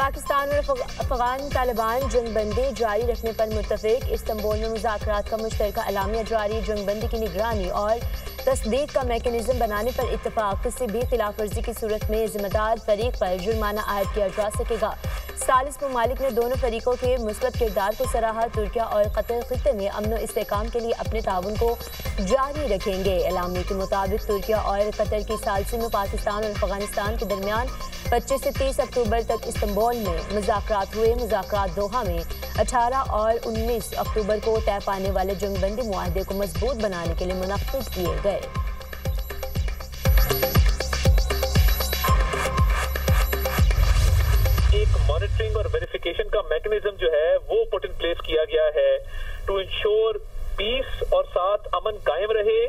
पाकिस्तान और अफगान तालिबान जंगबंदी जारी रखने पर मुत्तफिक। इस्तांबुल में मुज़ाकरात का मुश्तरका एलामिया जारी। जंगबंदी की निगरानी और तस्दीक का मैकेनिज्म बनाने पर इत्तफाक। किसी भी खिलाफ वर्जी की सूरत में जिम्मेदार फरीक पर जुर्माना आयद किया जा सकेगा। सालिस ममालिक ने दोनों फरीकों के मुस्बत किरदार को सराहा। तुर्किया और कतर खित्ते में अमन इस्तेहकाम के लिए अपने ताउन को जारी रखेंगे। एलामिया के मुताबिक तुर्किया और कतर की सालिसी में पाकिस्तान और अफगानिस्तान के दरमियान 25 से 30 अक्टूबर तक इस्तांबुल में मुज़ाकरात हुए। मुज़ाकरात दोहा में 18 और 19 अक्टूबर को तय पाने वाले जंगबंदी मुआहदे को मजबूत बनाने के लिए मुनक्किद किए गए। एक मॉनिटरिंग और वेरिफिकेशन का मैकेनिज्म जो है वो पुट इन प्लेस किया गया है टू इंश्योर पीस और साथ अमन कायम रहे,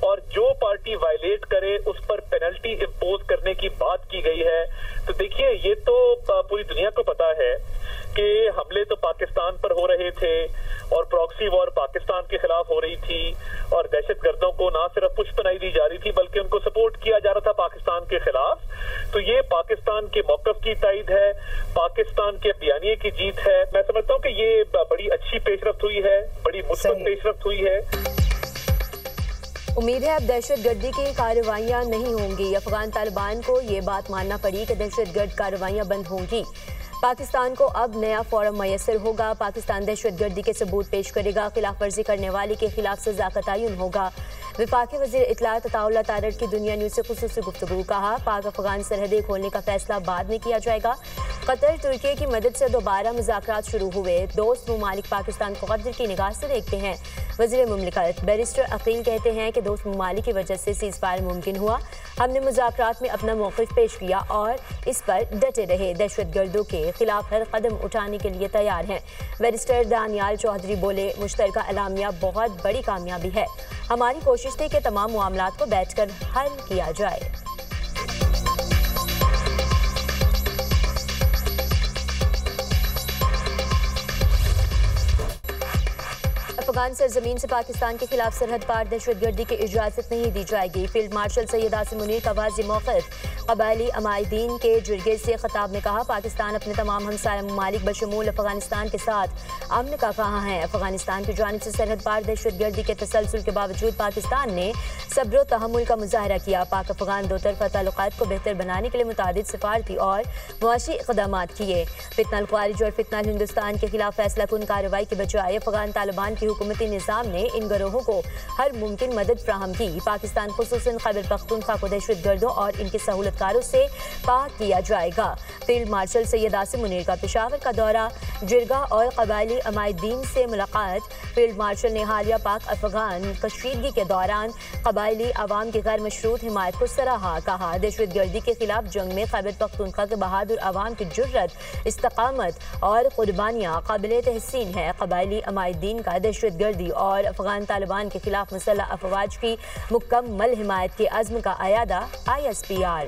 और जो पार्टी वायलेट करे उस पर पेनल्टी इम्पोज करने की बात की गई है। तो देखिए, ये तो पूरी दुनिया को पता है कि हमले तो पाकिस्तान पर हो रहे थे और प्रॉक्सी वॉर पाकिस्तान के खिलाफ हो रही थी, और दहशतगर्दों को ना सिर्फ पुष्पनाई दी जा रही थी बल्कि उनको सपोर्ट किया जा रहा था पाकिस्तान के खिलाफ। तो ये पाकिस्तान के मौकफ की तायद है, पाकिस्तान के बयानिए की जीत है। मैं समझता हूँ कि ये बड़ी अच्छी पेशरफ्त हुई है, बड़ी मुस्बत पेशरफ्त हुई है। उम्मीद है अब दहशतगर्दी की कार्रवाइयां नहीं होंगी। अफगान तालिबान को ये बात मानना पड़ी कि दहशतगर्द कार्रवाइयां बंद होंगी। पाकिस्तान को अब नया फोरम मैसर होगा। पाकिस्तान दहशतगर्दी के सबूत पेश करेगा। खिलाफ वर्जी करने वाले के खिलाफ सजा का तयन होगा। विफाकी वज़ीर इत्तलात अताउल्लाह तारड़ की दुनिया न्यूज़ से खुसूसी गुफ्तगू। कहा, पाक अफगान सरहदें खोलने का फैसला बाद में किया जाएगा। कतर तुर्की की मदद से दोबारा मुज़ाकरात शुरू हुए। दोस्त ममालिक पाकिस्तान को कदर की निगाह से देखते हैं। वज़ीर मुमलिकत बैरिस्टर अकील कहते हैं कि दोस्त ममालिक की वजह से सीज़ फायर मुमकिन हुआ। हमने मुज़ाकरात में अपना मौक़िफ़ पेश किया और इस पर डटे रहे। दहशतगर्दों के खिलाफ हर कदम उठाने के लिए तैयार हैं। बैरिस्टर दानियाल चौधरी बोले, मुश्तरका एलामिया बहुत बड़ी कामयाबी है। हमारी कोशिश थी कि तमाम मामलात को बैठकर हल किया जाए। अफगान सरजमीन से पाकिस्तान के खिलाफ सरहद पार दहशतगर्दी की इजाज़त नहीं दी जाएगी। फील्ड मार्शल सैयद आसिम मुनीर का वाज़ेह मौक़िफ़। कबायली अमायदीन के जुर्गे से खिताब में कहा, पाकिस्तान अपने तमाम हमसाया ममालिक बशमूल अफगानिस्तान के साथ अमन का कहा है। अफगानिस्तान की जानिब से सरहद पार दहशतगर्दी के तसलसल के बावजूद पाकिस्तान ने सब्र व तहम्मुल का मुजाहरा किया। पाक अफगान दो तरफ़ा ताल्लुकात को बेहतर बनाने के लिए मुतादिद सिफारती और मुआशी इक़दामात किए। फितनल ख्वारिज और फितनल हिंदुस्तान के खिलाफ फैसला कुन कार्रवाई के बजाय अफगान तालिबान की हुकूमती निज़ाम ने इन गिरोहों को हर मुमकिन मदद फ्राहम की। पाकिस्तान खुसूसन खैबर पख्तूनख्वा को दहशतगर्दों और इनके सहूलतकारों से पाक किया जाएगा। फील्ड मार्शल सैयद आसिम मुनीर का पेशावर का दौरा, जिरगा और कबायली अमायदीन से मुलाकात। फील्ड मार्शल ने हालिया पाक अफगान कशीदगी के दौरान कबायली अवाम की गैर मशरूत हिमायत को सराहा। कहा, दहशतगर्दी के खिलाफ जंग में खैबर पख्तूनख्वा के बहादुर अवाम की जुर्रत, इस्तकामत और कुर्बानियाँ काबिल तहसीन है। कबायली अमायदीन का दहशतगर्दी और अफगान तालिबान के खिलाफ मुसल्लह अफवाज की मुकम्मल हिमायत के अज़्म का अयादा ISPR।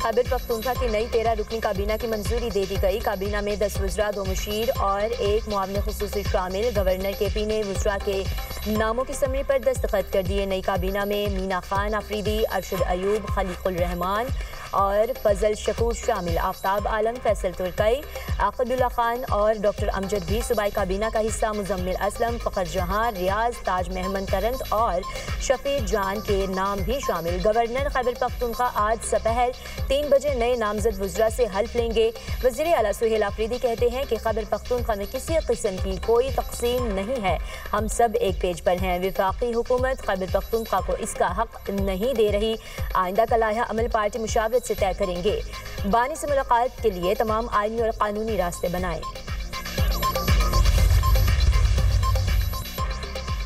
खैबर पख्तूनख्वा की नई 13 रुकनी काबीना की मंजूरी दे दी गई। काबीना में 10 वज़रा, 2 मुशीर और 1 मुआविन खुसूसी शामिल। गवर्नर KP ने वज़रा के नामों की समरी पर दस्तखत कर दिए। नई काबीना में मीना खान आफरीदी, अरशद अयूब, खलीकुल रहमान और फजल शकूर शामिल। आफ्ताब आलम, फैसल तुर्कई, आकिबुल्ला खान और डॉक्टर अमजद भी सूबाई काबीना का हिस्सा। मुजम्मिल असलम, फ़खर जहां, रियाज, ताज मेहमद करंत और शफीर जान के नाम भी शामिल। गवर्नर खैबर पख्तूनख्वा आज दोपहर 3 बजे नए नामजद वज़रा से हल्फ लेंगे। वज़ीर आला सुहेल आफरीदी कहते हैं कि खैबर पख्तूनख्वा में किसी किस्म की कोई तक़सीम नहीं है, हम सब एक पेज पर हैं। विफाकी हुकूमत खैबर पख्तूनख्वा को इसका हक नहीं दे रही। आइंदा का लाया अमल पार्टी मुशावरत से तय करेंगे। बानी से मुलाकात के लिए तमाम आईनी और कानूनी रास्ते बनाए।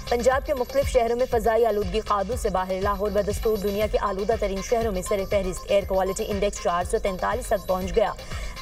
पंजाब के मुख्तलिफ शहरों में फ़ज़ाई आलूदगी काबू से बाहर। लाहौर बदस्तूर दुनिया के आलूदा तरीन शहरों में सर फहरिस्त। एयर क्वालिटी इंडेक्स 443 तक पहुँच गया।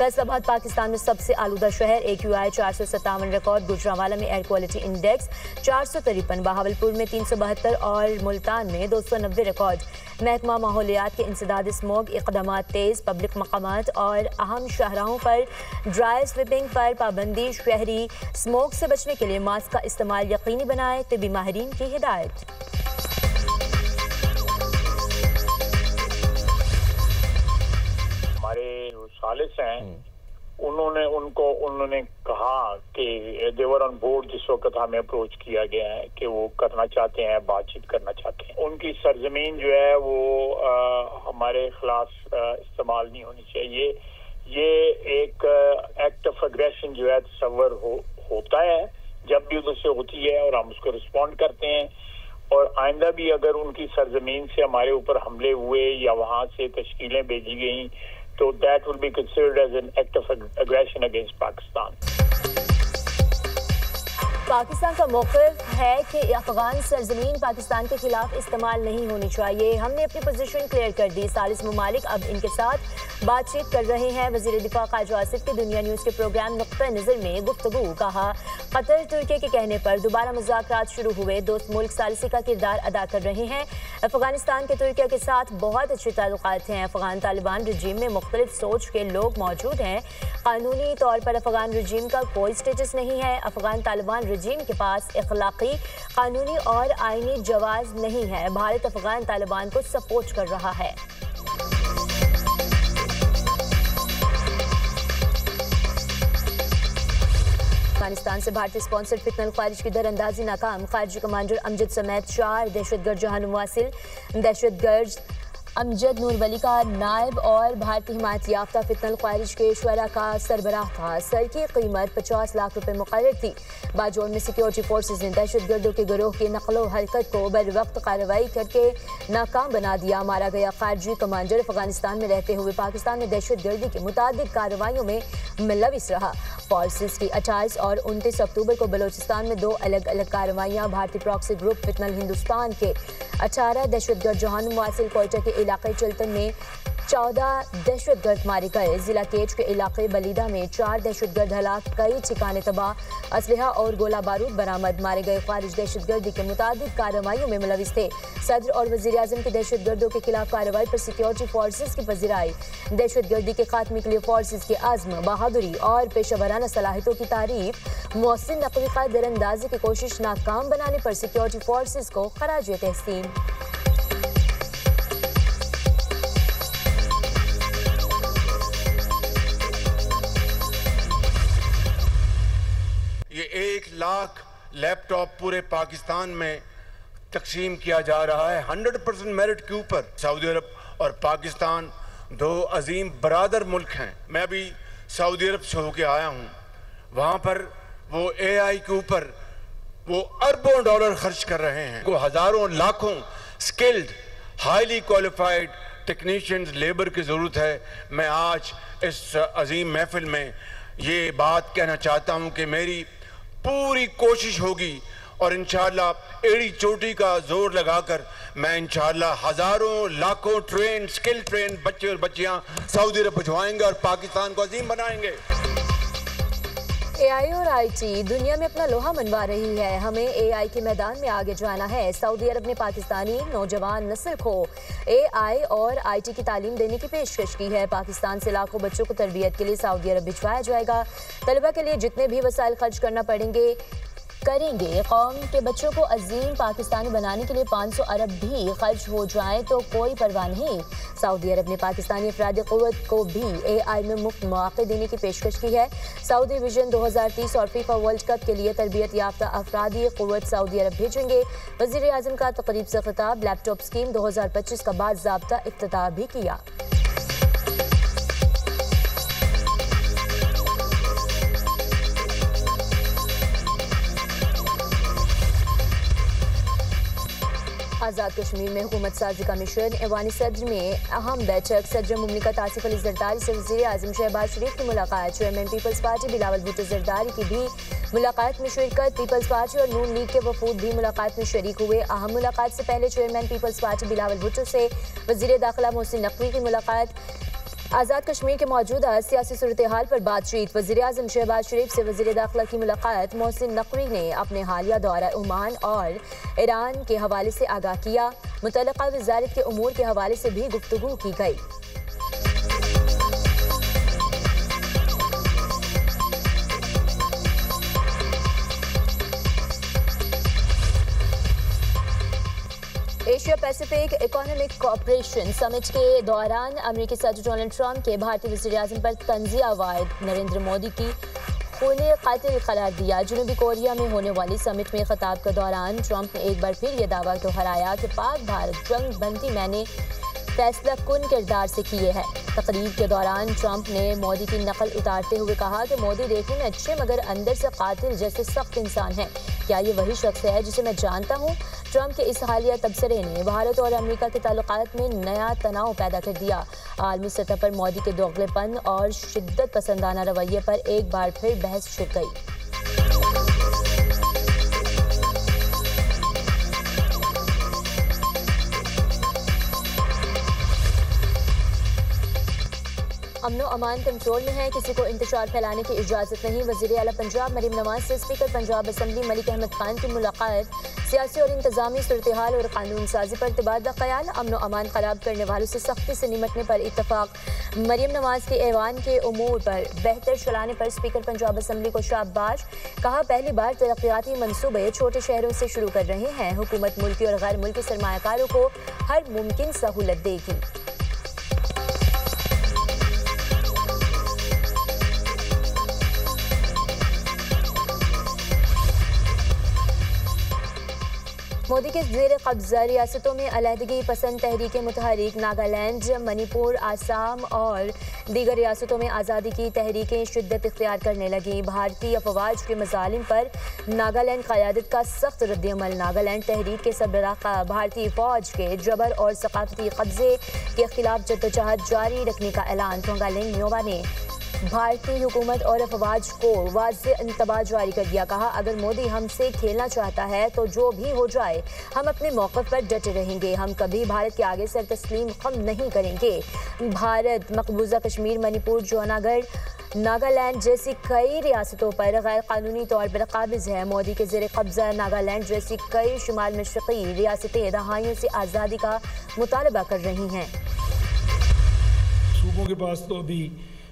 फैसलाबाद पाकिस्तान में सबसे आलूदा शहर, AQI 457 रिकॉर्ड, गुजरांवाला में एयर क्वालिटी इंडेक्स 453, बहावलपुर में 372 और मुल्तान में 290 रिकॉर्ड। महकमा माहौलियात के इंसदाद स्मोग इक़दामात तेज़, पब्लिक मकामात और अहम शाहराहों पर ड्राई स्वीपिंग पर पाबंदी, शहरी स्मोग से बचने के लिए मास्क का इस्तेमाल यकीनी बनाए, तिब्बी माहिरीन की हिदायत। हमारे जो सालिस हैं उन्होंने कहा कि देवर ऑन बोर्ड, जिस वक्त हमें अप्रोच किया गया है कि वो करना चाहते हैं, बातचीत करना चाहते हैं। उनकी सरजमीन जो है वो हमारे खिलाफ इस्तेमाल नहीं होनी चाहिए। ये एक एक्ट ऑफ एग्रेशन जो है तस्वर होता है जब भी उधर से होती है और हम उसको रिस्पॉन्ड करते हैं। और आइंदा भी अगर उनकी सरजमीन से हमारे ऊपर हमले हुए या वहां से तश्कीलें भेजी गई तो that will be considered as an act of aggression against Pakistan. Pakistan का मौक़िफ़ है कि अफगान सरजमीन पाकिस्तान के खिलाफ इस्तेमाल नहीं होनी चाहिए। हमने अपनी पोजीशन क्लियर कर दी। सालिस ममालिक अब इनके साथ बातचीत कर रहे हैं। वज़ीर दिफा ख्वाजा आसिफ के दुनिया न्यूज़ के प्रोग्राम नुक्ता नज़र में गुफ्तगू। कहा, कतर तुर्की के कहने पर दोबारा मुज़ाकरात शुरू हुए। दोस्त मुल्क सालिसी का किरदार अदा कर रहे हैं। अफगानिस्तान के तुर्की के साथ बहुत अच्छे ताल्लुकात हैं। अफगान तालिबान रजीम में मुख्तलिफ सोच के लोग मौजूद हैं। कानूनी तौर पर अफगान रजीम का कोई स्टेटस नहीं है। अफगान तालिबान रजीम के पास इखलाकी, कानूनी और आईनी जवाज नहीं है। भारत अफगान तालिबान को सपोर्ट कर रहा है। अफगानिस्तान से भारतीय स्पॉन्सर्ड फितनल ख्वारिज की दरअंदाजी नाकाम। खारजी कमांडर अमजद समेत 4 दहशतगर्द जहां मुवासिल। दहशतगर्द अमजद नूरवली का नायब और भारतीय हिमायत याफ्ता फितनल ख्वारिज के शुरा का सरबराह था। सर की कीमत 50 लाख रुपए मुकर्रर थी। बाजोड़ में सिक्योरिटी फोर्सेज ने दहशतगर्दों के गिरोह की नकलो हरकत को बर वक्त कार्रवाई करके नाकाम बना दिया। मारा गया खारजी कमांडर अफगानिस्तान में रहते हुए पाकिस्तान में दहशतगर्दी की मुतादिद कार्रवाइयों में मुलविस रहा। फोर्सेज की 28 और 29 अक्टूबर को बलोचिस्तान में 2 अलग अलग कार्रवाइयाँ। भारतीय प्रॉक्सी ग्रुप फितनल हिंदुस्तान के 18 दहशतगर्द जहां मुवासिल कोयटा के इलाके चलतन में 14 दहशतगर्द मारे गए। जिला केच के इलाके बलीदा में 4 दहशतगर्द हलाक, कई ठिकाने तबाह, असलहा और गोला बारूद बरामद। मारे गए ख्वारिज दहशतगर्दी के मुतादिद कार्रवाइयों में मुलविस थे। सदर और वज़ीर आज़म की दहशतगर्दों के खिलाफ कार्रवाई पर सिक्योरिटी फोर्सेज की पजीराई। दहशतगर्दी के खात्मे के लिए फोर्सेज के आज़म, बहादुरी और पेशेवराना सलाहियतों की तारीफ। मौसिन नकवी का दरअंदाजी की कोशिश नाकाम बनाने पर सिक्योरिटी फोर्सेज को खराज तहसीन। ये 1 लाख लैपटॉप पूरे पाकिस्तान में तकसीम किया जा रहा है 100% मेरिट के ऊपर। सऊदी अरब और पाकिस्तान 2 अजीम बरादर मुल्क हैं। मैं अभी सऊदी अरब से होके आया हूँ। वहाँ पर वो AI के ऊपर वो अरबों डॉलर खर्च कर रहे हैं। वो हजारों लाखों skilled highly qualified technicians labour की ज़रूरत है। मैं आज इस अजीम महफिल में ये बात कहना चाहता हूँ कि मेरी पूरी कोशिश होगी और इंशाअल्लाह एड़ी चोटी का जोर लगाकर मैं इंशाअल्लाह हजारों लाखों स्किल ट्रेन बच्चे और बच्चियां सऊदी अरब भिजवाएंगे और पाकिस्तान को अजीम बनाएंगे। AI और IT दुनिया में अपना लोहा मनवा रही है। हमें AI के मैदान में आगे जाना है। सऊदी अरब ने पाकिस्तानी नौजवान नस्ल को AI और IT की तालीम देने की पेशकश की है। पाकिस्तान से लाखों बच्चों को तरबियत के लिए सऊदी अरब भिजवाया जाएगा। तलबा के लिए जितने भी वसाइल खर्च करना पड़ेंगे करेंगे। कौम के बच्चों को अजीम पाकिस्तानी बनाने के लिए 500 अरब भी खर्च हो जाए तो कोई परवाह नहीं। सऊदी अरब ने पाकिस्तानी अफरादी क़ुव्वत को भी AI में मुफ्त मौक़े देने की पेशकश की है। सऊदी विजन 2030 और फीफा वर्ल्ड कप के लिए तरबियत याफ्ता अफरादी क़ुव्वत सऊदी अरब भेजेंगे। वज़ीर आज़म का तक़रीब से खिताब। लैपटॉप स्कीम 2025 का बाज़ाब्ता इफ्तिताह भी किया। आज़ाद कश्मीर में हुकूमत साजी का मिशन। ऐवानी सदर में अहम बैठक। सदर मुमलिकत आसिफ अली जरदारी से वज़ीर आज़म शहबाज शरीफ की मुलाकात। चेयरमैन पीपल्स पार्टी बिलावल भुट्टो जरदारी की भी मुलाकात में शिरकत। पीपल्स पार्टी और नून लीग के वफूद भी मुलाकात में शरीक हुए। अहम मुलाकात से पहले चेयरमैन पीपल्स पार्टी बिलावल भुट्टो से वज़ीर दाखिला मोहसिन नकवी की मुलाकात। आज़ाद कश्मीर के मौजूदा सियासी सूरत हाल पर बातचीत। वज़ीर-ए-आज़म शहबाज शरीफ से वज़ीर दाखिला की मुलाकात। मोहसिन नकवी ने अपने हालिया दौरा ओमान और ईरान के हवाले से आगाह किया। मुतल्लिका वज़ारत के उमूर के हवाले से भी गुफ्तगू की गई। Asia Pacific economic cooperation summit के दौरान अमेरिकी सदर डोनाल्ड ट्रंप के भारतीय वज़ीर-ए-आज़म पर तंज़िया वाद। नरेंद्र मोदी की खूने कातिल करार दिया। जनूबी कोरिया में होने वाली समिट में खिताब के दौरान ट्रंप ने एक बार फिर यह दावा दोहराया कि पाक भारत जंग बंदी मैंने फैसला कुन किरदार से किए हैं। तकरीर के दौरान ट्रंप ने मोदी की नकल उतारते हुए कहा कि मोदी देखने में अच्छे मगर अंदर से कातिल जैसे सख्त इंसान हैं। क्या ये वही शख्स है जिसे मैं जानता हूँ? ट्रंप के इस हालिया तबसरे ने भारत और अमेरिका के ताल्लुकात में नया तनाव पैदा कर दिया। आलमी सतह पर मोदी के दोगलेपन और शिद्दत पसंदाना रवैये पर एक बार फिर बहस छिड़ गई। अमनो अमान कंट्रोल में है, किसी को इंतशार फैलाने की इजाज़त नहीं। वज़ीर आला पंजाब मरीम नवाज से स्पीकर पंजाब असम्बली मलिक अहमद खान की मुलाकात। सियासी और इंतजामी सूरत हाल और कानून साजी पर तबादला ख्याल। अमनो अमान खराब करने वालों से सख्ती से निमटने पर इत्तफाक। मरीम नवाज के ऐवान के उमूर पर बेहतर चलाने पर स्पीकर पंजाब असम्बली को शाबाश। कहा पहली बार तरक्याती मनसूबे छोटे शहरों से शुरू कर रहे हैं। हुकूमत मुल्की और गैर मुल्की सरमायाकारों को हर मुमकिन सहूलत देगी। मोदी के ज़ेर कब्ज़ा रियासतों में अलहदगी पसंद तहरीक मुतहरिक। नागालैंड, मणिपुर, आसाम और दीगर रियासतों में आज़ादी की तहरीकें शिद्दत इख्तियार करने लगीं। भारतीय अफवाज के मज़ालिम पर नागालैंड क़यादत का सख्त रद्दअमल। नागालैंड तहरीक के सरबराह का भारतीय फ़ौज के जबर और सकाफती कब्ज़े के खिलाफ जद्दोजहद जारी रखने का ऐलान। तोंगालिंग न्योबा ने भारतीय हुकूमत और अफवाज को वाज़ेह इंतबाह जारी कर दिया। कहा अगर मोदी हमसे खेलना चाहता है तो जो भी हो जाए हम अपने मौक़िफ़ पर डटे रहेंगे। हम कभी भारत के आगे सर तस्लीम कम नहीं करेंगे। भारत मकबूजा कश्मीर, मणिपुर, जूनागढ़, नागालैंड जैसी कई रियासतों पर गैर कानूनी तौर पर काबिज़ है। मोदी के ज़ेर कब्ज़ा नागालैंड जैसी कई शुमाल मशरक़ी रियासतें दहाइयों से आज़ादी का मुतालबा कर रही हैं। सूबों के पास तो अभी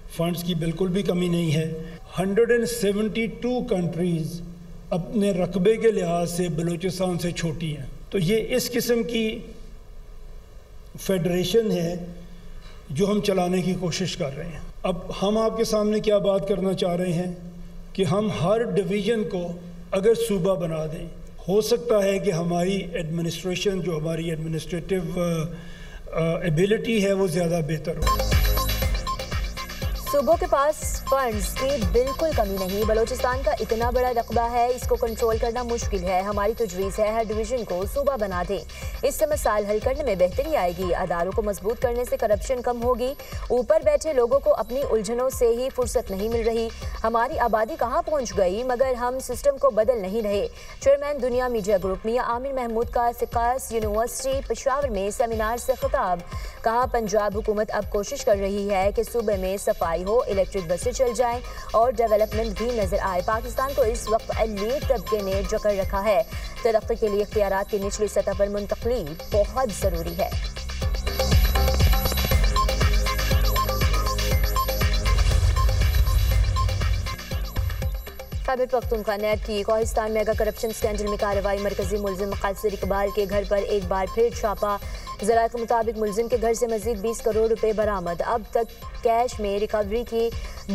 फंड्स की बिल्कुल भी कमी नहीं है। 172 कंट्रीज़ अपने रकबे के लिहाज से बलूचिस्तान से छोटी हैं। तो ये इस किस्म की फेडरेशन है जो हम चलाने की कोशिश कर रहे हैं। अब हम आपके सामने क्या बात करना चाह रहे हैं कि हम हर डिवीज़न को अगर सूबा बना दें, हो सकता है कि हमारी एडमिनिस्ट्रेशन जो हमारी एडमिनिस्ट्रेटिव एबिलिटी है वो ज़्यादा बेहतर हो। सूबों के पास फंड्स की बिल्कुल कमी नहीं। बलूचिस्तान का इतना बड़ा रकबा है, इसको कंट्रोल करना मुश्किल है। हमारी तजवीज़ है हर डिवीज़न को सूबा बना दें, इससे मसाइल हल करने में बेहतरी आएगी। अदारों को मजबूत करने से करप्शन कम होगी। ऊपर बैठे लोगों को अपनी उलझनों से ही फुर्सत नहीं मिल रही। हमारी आबादी कहाँ पहुँच गई मगर हम सिस्टम को बदल नहीं रहे। चेयरमैन दुनिया मीडिया ग्रुप मियां आमिर महमूद का सिकास यूनिवर्सिटी पेशावर में सेमिनार से खिताब। कहा पंजाब हुकूमत अब कोशिश कर रही है कि सूबे में सफाई हो, इलेक्ट्रिक बसें चल जाएं और डेवलपमेंट भी नजर आए। पाकिस्तान को इस वक्त एलीट तबके ने जकड़ रखा है। तरक्की के लिए इख्तियारात की निचली सतह पर मुंतकली बहुत जरूरी है। खैबर पख्तूनख्वा नैब की कोहिस्तान मेगा करप्शन स्कैंडल में कार्रवाई। मरकजी मुलजिम कासिर इकबाल के घर पर एक बार फिर छापा। ज़राए के मुताबिक मुलजिम के घर से मजीद 20 करोड़ रुपए बरामद। अब तक कैश में रिकवरी की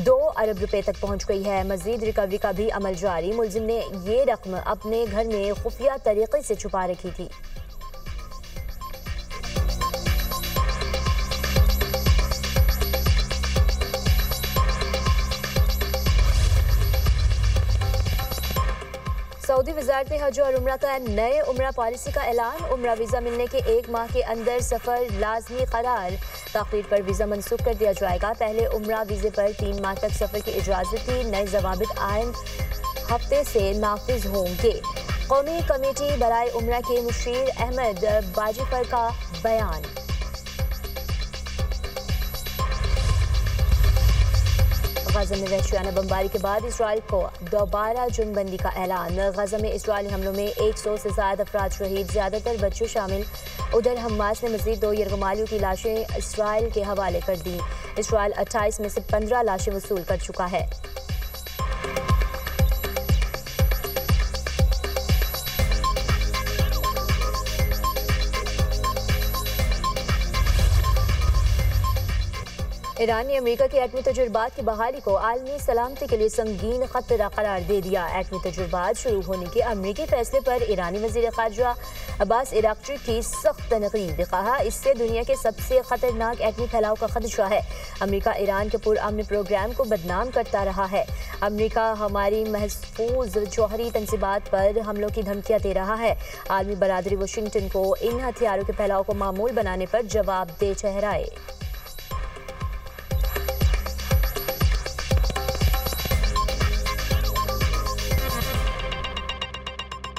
2 अरब रुपए तक पहुंच गई है। मजीद रिकवरी का भी अमल जारी। मुलजिम ने ये रकम अपने घर में खुफिया तरीके से छुपा रखी थी। सऊदी वज़ारत हज और उम्रा का नए उम्रा पॉलिसी का ऐलान। उम्रा वीज़ा मिलने के 1 माह के अंदर सफ़र लाजमी करार। ताख़ीर पर वीज़ा मनसूख कर दिया जाएगा। पहले उम्रा वीज़े पर 3 माह तक सफ़र की इजाज़त थी। नए ज़वाबित आइंद हफ्ते से नाफिज होंगे। कौमी कमेटी बराए उम्रा के मुशीर अहमद बाजीफर का बयान। गजा में वहशियाना बमबारी के बाद इसराइल को दोबारा जंगबंदी का ऐलान। गजा में इसराइली हमलों में 100 से ज्यादा अफराद शहीद, ज्यादातर बच्चे शामिल। उधर हमास ने मजीद 2 यरगमालियों की लाशें इसराइल के हवाले कर दी। इसराइल 28 में से 15 लाशें वसूल कर चुका है। ईरान ने अमेरिका के एटमी तजुर्बात की बहाली को आलमी सलामती के लिए संगीन खतरा करार दे दिया। एटमी तजुर्बात शुरू होने के अमेरिकी फैसले पर ईरानी वज़ीर ख़ारजा अब्बास इराक़ची की सख्त तनक़ीद। कहा, इससे दुनिया के सबसे खतरनाक एटमी फैलाव का खदशा है। अमेरिका ईरान के पुरअमन प्रोग्राम को बदनाम करता रहा है। अमेरिका हमारी महफूज जौहरी तंसीबात पर हमलों की धमकियाँ दे रहा है। आलमी बरादरी वाशिंगटन को इन हथियारों के फैलाव को मामूल बनाने पर जवाबदेह ठहराए।